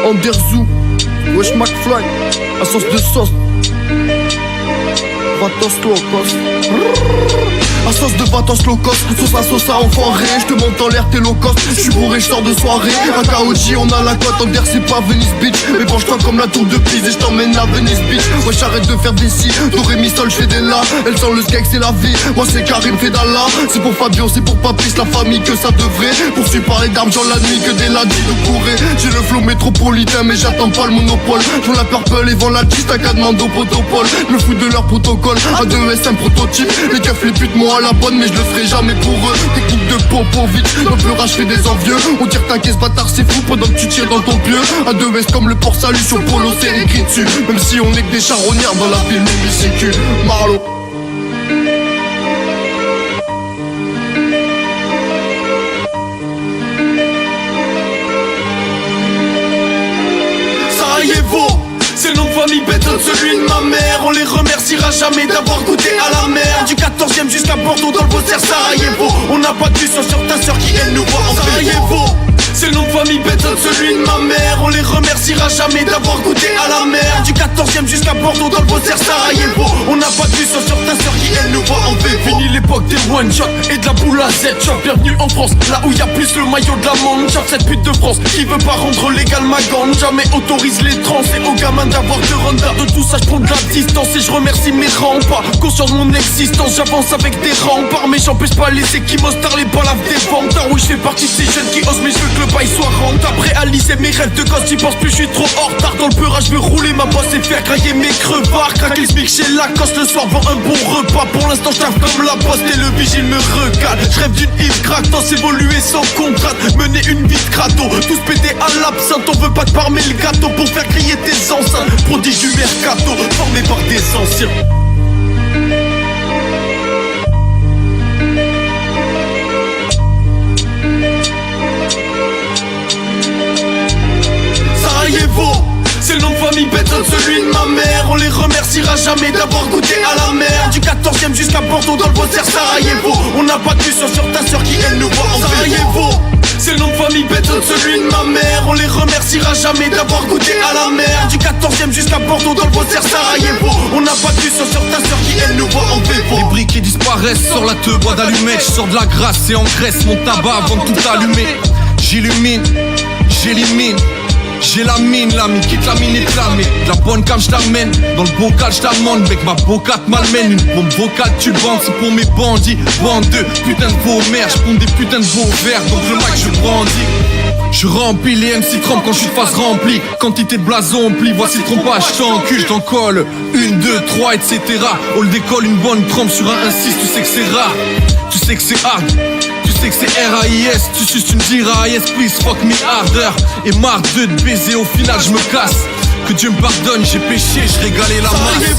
Anderzou, wesh McFly, à sauce de sauce. Vatos low cost. À sauce de vatos low cost, sauce à sauce à enfoiré. J'te monte en l'air, t'es low cost. J'suis bourré, j'sors de soirée. À KOG, on a la cote, Ander c'est pas Venice Beach. Mais penche-toi comme la tour de Pise et j't'emmène à Venice Beach. Wesh arrête de faire des si, do ré mi sol, j'fais des la. Elle sent le skeg, c'est la vie. Moi c'est Karim, fait d'Allah. C'est pour Fabio, c'est pour Papis, la famille que ça devrait. Poursuis parler d'argent la nuit, que des ladis de courir. J'ai le flow métropolitain, mais j'attends pas le monopole. J'vends la purple et vends la cheese, t'as qu'à demander au protocole. Le foot de leur protocole, A2S un prototype. Les keufs les putes, moi à la bonne, mais je le ferai jamais pour eux. Technique de Popovic, dans le pleurage fait des envieux. On tire ta caisse bâtard, c'est fou pendant que tu tires dans ton pieu. A2S comme le port salut sur Polo, c'est écrit dessus. Même si on est que des charognards dans la ville Mimicicule. Marlo. Sarajevo, c'est le nom de famille bétonne, celui de ma mère. On les remerciera jamais d'avoir goûté à la mer. Du 14e jusqu'à Bordeaux dans le Beaucerre, Sarajevo. On n'a pas du sang sur ta soeur qui elle nous voit en Sarajevo. C'est le nom de famille bétonne, celui de ma mère. On les remerciera jamais d'avoir goûté à la mer. Du 14e jusqu'à Bordeaux dans le Beaucerre, Sarajevo. On n'a pas du sang sur ta soeur qui elle nous voit en VV. Fini l'époque des one shot et de la boule à Z-shot. Bienvenue en France, là où y a plus le maillot de la manche. Cette pute de France qui veut pas rendre légal ma gante. Jamais autorise les trans et aux gamins d'avoir de Ronda. De tout ça je prends de la distance et je remercie mes remparts. Conscient de mon existence, j'avance avec des remparts. Mais j'empêche pas les équimos tard les balaves des vantards. Oui je fais partie de ces jeunes qui osent, mais je veux que le bail soit rentable. Réaliser mes rêves de gosse, j'y pense plus, je suis trop en retard. Dans le peurage, je veux rouler ma bosse et faire grailler mes crevards. Craquer le smic chez Lacoste le soir, vend un bon repas. Pour l'instant je taffe comme la poste et le vigile me recale. Je rêve d'une Yves Gratos, évoluer sans contrat. Mener une vie de crado, tous péter à l'absinthe. On veut pas te parmer le gâteau pour faire crier tes enceintes. Prodige du mercato, formé par des anciens. Sarajevo, c'est le nom de famille bétonne, celui de ma mère. On les remerciera jamais d'avoir goûté à la mer. Du 14e jusqu'à Bordeaux dans le Beaucerre, Sarajevo. On n'a pas du sang sur ta soeur qui elle nous voit en Sarajevo. C'est le nom de famille bétonne, celui de ma mère. On les remerciera jamais d'avoir goûté à la mer. Du 14e jusqu'à Bordeaux dans le Beaucerre, Sarajevo. On n'a pas du sang sur ta soeur qui elle nous voit en VV. Les briquets disparaissent, sors la teub, bois d'allumettes. J'sors de la grasse et engraisse mon tabac avant de tout allumer. J'illumine, j'élimine. J'ai la mine, l'ami, quitte la mine et flammée. De la bonne cam, j't'amène. Dans le bocal, j't'amende. Mec, ma bocate malmène. Une bombe vocale, tu bandes. C'est pour mes bandits. Bande de putain de beaux mères. J'ponds des putains de beaux verres. Donc le mic, je brandis. Je remplis les MC trempent quand je suis de face remplie. Quantité de blason plie, voici le trompage. J't'encule, j't'en colle. 1, 2, 3, etc. On le décolle, une bonne trempe sur un 1-6. Tu sais que c'est rare. Tu sais que c'est hard. Tu sais que c'est R.A.I.S. Tu suces, tu me diras yes please fuck me harder. Et marre de te baiser, au final je me casse. Que Dieu me pardonne, j'ai péché, je régalais la masse.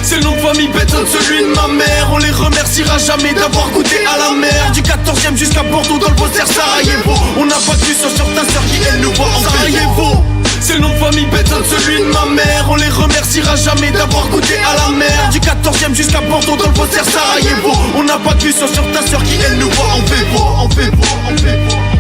C'est le nom de famille bétonne, celui de ma mère. On les remerciera jamais d'avoir goûté à la mer. Du 14e jusqu'à Bordeaux dans le Beaucerre, Sarajevo. On n'a pas du sang sur ta soeur qui elle nous voit en Sarajevo. C'est le nom de famille bétonne, celui de ma mère. On les remerciera jamais d'avoir goûté à la mer. Du 14e jusqu'à Bordeaux dans le Beaucerre, Sarajevo. On n'a pas du sang sur ta soeur qui elle nous voit en VV, en VV, en VV.